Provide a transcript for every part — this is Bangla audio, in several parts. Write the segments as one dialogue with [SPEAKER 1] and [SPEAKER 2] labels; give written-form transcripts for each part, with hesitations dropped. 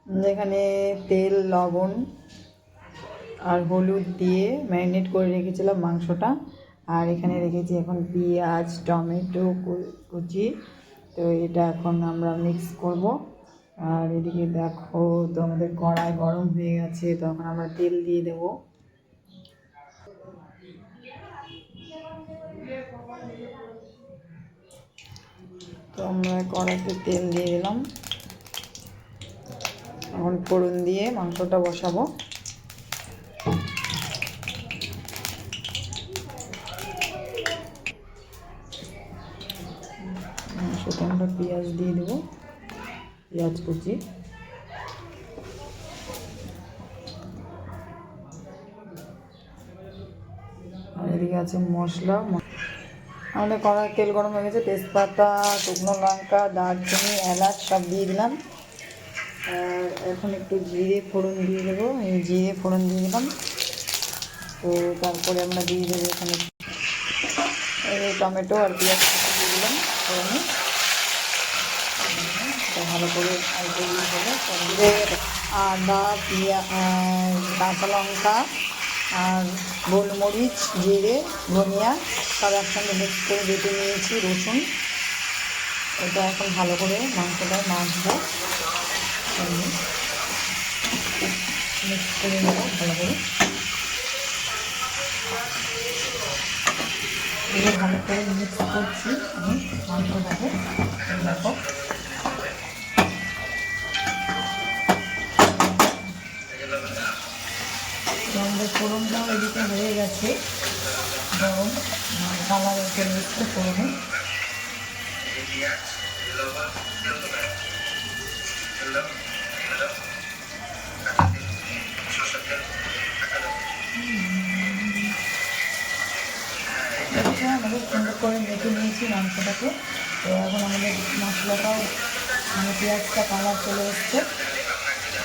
[SPEAKER 1] এখানে তেল, লবণ আর হলুদ দিয়ে ম্যারিনেট করে রেখেছিলাম মাংসটা। আর এখানে রেখেছি এখন পেঁয়াজ, টমেটো কুচি। তো এটা এখন আমরা মিক্স করব। আর এদিকে দেখো তো আমাদের কড়াই গরম হয়ে গেছে, তো এখন আমরা তেল দিয়ে দেব। তো আমরা কড়াইতে তেল দিয়ে দিলাম। এখন ফোড়ন দিয়ে মাংসটা বসাবো। মাংসতে আমরা পেঁয়াজ দিয়ে দেবো, পেঁয়াজ কুচি। আর এদিকে আছে মশলা। আমাদের কড়াই তেল গরম হয়ে গেছে, তেজপাতা, শুকনো লঙ্কা, দারচিনি, এলাচ সব দিয়ে দিলাম। আর এখন একটু জিরে ফোড়ন দিয়ে দেবো। এই জিরে ফোড়ন দিয়ে দিলাম। তো তারপরে আমরা দিয়ে দেবো এখানে টমেটো আর পেঁয়াজ দিয়ে দিলাম ফোড়নে। ভালো করে অল্প দিয়ে দেবো। আদা, কাঁচা লঙ্কা আর গোলমরিচ, জিরে, ধনিয়া সব একসঙ্গে মিক্স করে বেটে নিয়েছি, রসুন। এটা এখন ভালো করে মাংসটায় মাখবো, মিক্স করে নেবো ভালো করে। ভালো করে মিক্স করছি আমি মাংসটাকে। দেখো আমাদের ফোড়নটাও এদিকে হয়ে গেছে গরম, কালার চলে এসছে ফোড়নে। আমাদের সুন্দর করে মেখে নিয়েছি মাংসটাকে। তো এখন আমাদের মশলাটাও মানে পেঁয়াজটা কালার চলে এসছে।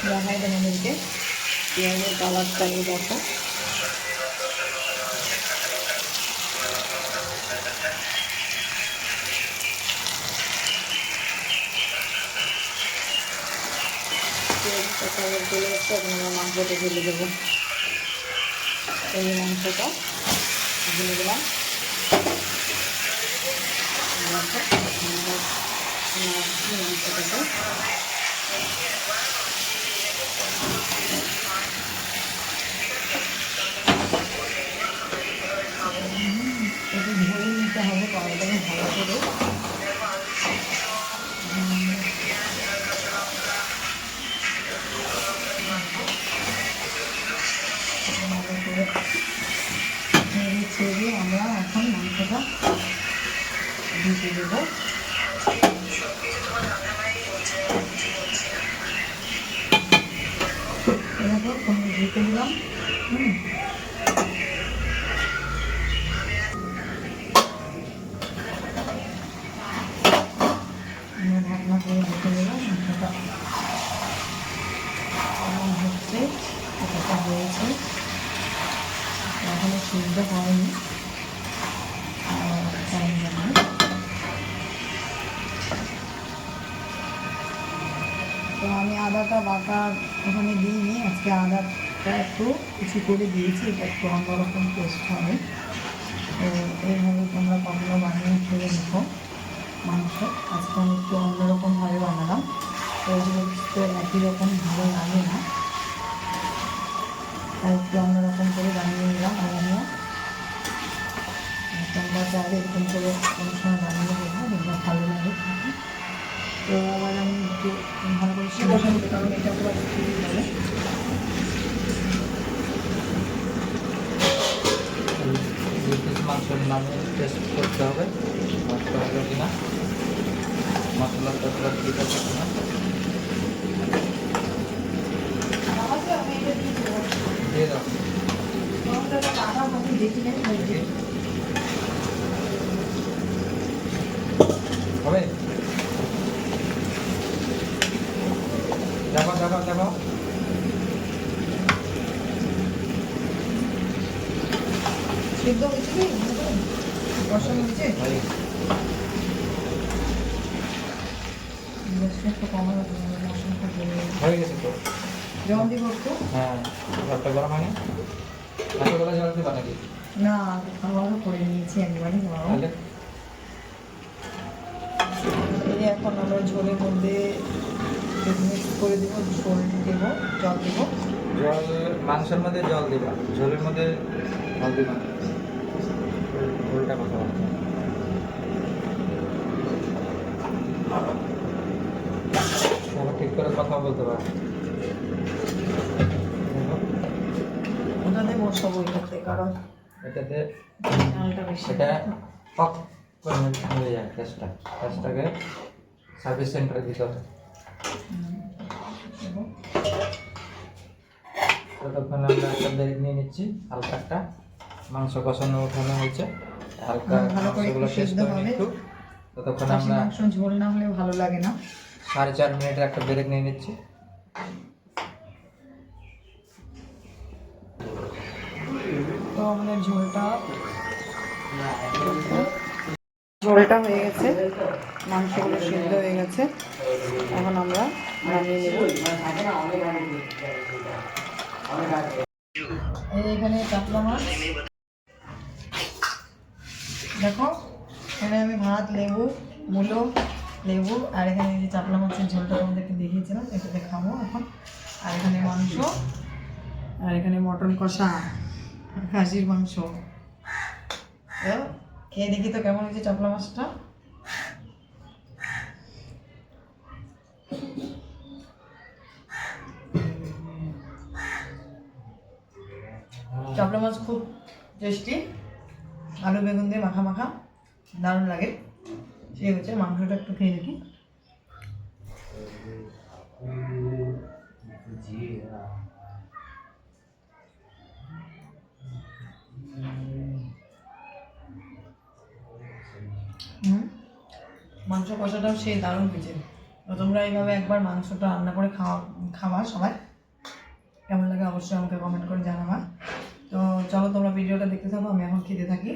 [SPEAKER 1] দেখাই দেন আমাদেরকে পেঁয়াজের কালারটাই দেখো। পেঁয়াজটা কালার চলে এসছে। এখন আমরা মাংসটা ঢেলে দেবো। এই মাংসটা ঢেলে দিলাম। মাংসটাকে একটু ধরে নিতে হবে কড়াইটাকে ভালো করে। নেড়ে ছেড়ে আমরা এখন মাংসটা ঢেকে দেবো। এরপর কোনো ঢেকে দিলাম। ঢাকনা করে ঢেকে দেবো। মাংসটা হচ্ছে, এটা হয়েছে, এখনো সিদ্ধ হয়নি, টাইম লাগবে। তো আমি আদাটা বাটা ওখানে দিইনি, আজকে আদাটা একটু কিছু করে দিয়েছি, এটা একটু অন্যরকম টেস্ট হবে। তো এইভাবে তোমরা কখনো বানিয়ে খেয়ে দেখো মাংস। আজকে আমি একটু অন্যরকমভাবে বানালাম। তো এগুলো তো একই রকম ভালো লাগে না, তাই একটু অন্যরকম করে বানিয়ে নিলাম আমিও। তোমরা চাইলে এরকম করে কোনো সময় বানিয়ে দেবো, দেখবে ভালো লাগে। তো আবার আমি একটু ভালো করে সিদ্ধ করতে, কারণ এটা পুরো হবে।
[SPEAKER 2] মাংসের নামে টেস্ট করতে হবে মশলা হলো কিনা, মশলা টসলা ঠিক আছে কিনা। দিয়ে দাও। হবে দেখো দেখো দেখো।
[SPEAKER 1] সিদ্ধ হয়েছে, বসানো হয়েছে, একটু কমানো মশলাটা
[SPEAKER 2] হয়ে গেছে তো।
[SPEAKER 1] জল দিব একটু?
[SPEAKER 2] হ্যাঁ, জলটা গরম হয়নি? এতগুলো জল দিবা নাকি?
[SPEAKER 1] না, খাওয়ারও করে নিয়েছি একবারই।
[SPEAKER 2] তাহলে
[SPEAKER 1] এই এখন আমরা ঝোলের মধ্যে মিক্স করে দেবো, ঝোল দেবো, জল দেবো।
[SPEAKER 2] জল মাংসের মধ্যে জল দিবা, ঝোলের মধ্যে জল দিবা না। উল্টা কথা বলছো। তাহলে ঠিক করে কথা বলতে পারো।
[SPEAKER 1] ওটাতে বসাবো এটাতে, কারণ
[SPEAKER 2] এটাতে
[SPEAKER 1] ঝালটা বেশি।
[SPEAKER 2] এটা পক করে হয়ে যায় গ্যাসটাকে সার্ভিস সেন্টারে দিতে হবে। ততক্ষণ আমরা একটা ব্রেক নিয়ে নিচ্ছি, হালকা একটা মাংস কষানো ওঠানো হয়েছে, হালকা
[SPEAKER 1] ভালো করে
[SPEAKER 2] মাংসগুলো
[SPEAKER 1] একটু
[SPEAKER 2] টেস্ট
[SPEAKER 1] সিদ্ধ
[SPEAKER 2] করে
[SPEAKER 1] হবে।
[SPEAKER 2] একটু। ততক্ষণ
[SPEAKER 1] খাসি
[SPEAKER 2] আমরা
[SPEAKER 1] মাংস ঝোল না হলে ভালো লাগে না।
[SPEAKER 2] 4.5 মিনিটের একটা ব্রেক নিয়ে নিচ্ছি।
[SPEAKER 1] তো আমাদের ঝোলটা হয়ে গেছে, মাংসগুলো সিদ্ধ হয়ে গেছে। এখন আমরা নামিয়ে নেব। এই এখানে কাতলা মাছ দেখো, এখানে আমি ভাত, লেবু, মূলো, লেবু, আর এখানে যে চাপলা মাছের ঝোলটা তোমাদেরকে দেখিয়েছিলাম, এটাতে খাবো এখন। আর এখানে মাংস, আর এখানে মটন কষা, খাসির মাংস। খেয়ে দেখি তো কেমন হয়েছে চাপলা মাছটা। চাপলা মাছ খুব টেস্টি, আলু বেগুন দিয়ে মাখা মাখা, দারুণ লাগে। সেই হচ্ছে, মাংসটা একটু খেয়ে দেখি। মাংস কষাটাও সেই দারুণ হয়েছে। তো তোমরা এইভাবে একবার মাংসটা রান্না করে খাওয়া সবাই। কেমন লাগে অবশ্যই আমাকে কমেন্ট করে জানাবা। তো চলো তোমরা ভিডিওটা দেখতে থাকো, আমি এখন খেতে থাকি।